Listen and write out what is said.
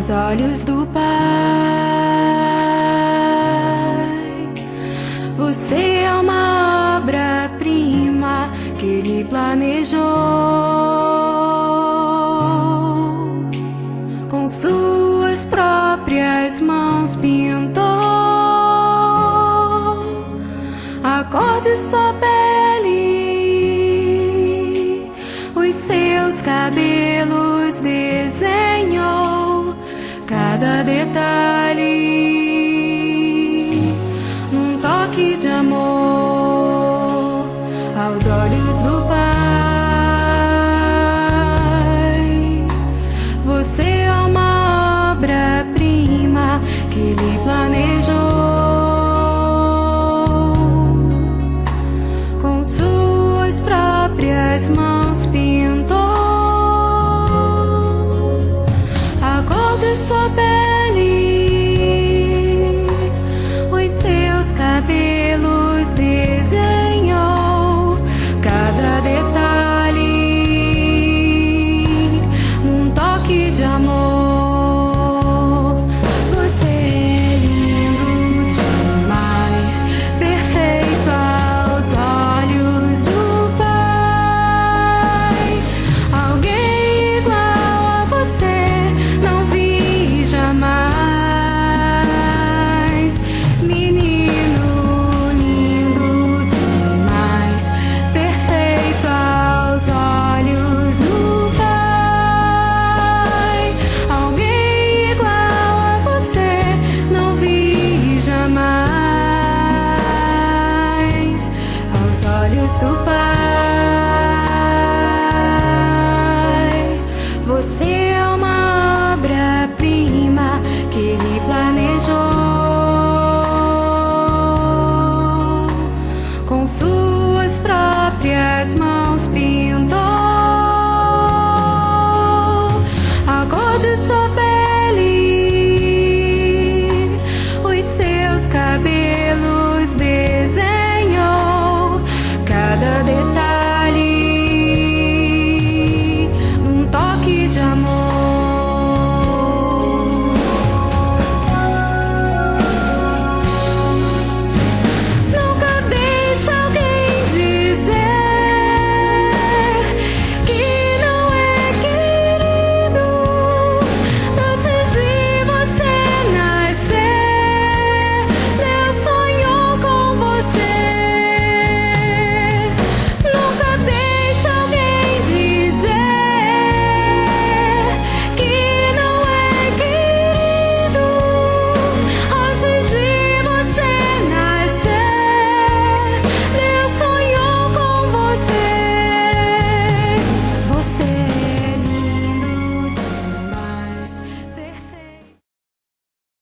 aos olhos do Pai. Você é uma obra-prima que Ele planejou, com suas próprias mãos pintou a cor de sua pele, os seus cabelos desenhou cada detalhe, num toque de amor aos olhos do Pai. Você é uma obra-prima que Ele planejou, com suas próprias mãos pintou a cor de sua pele,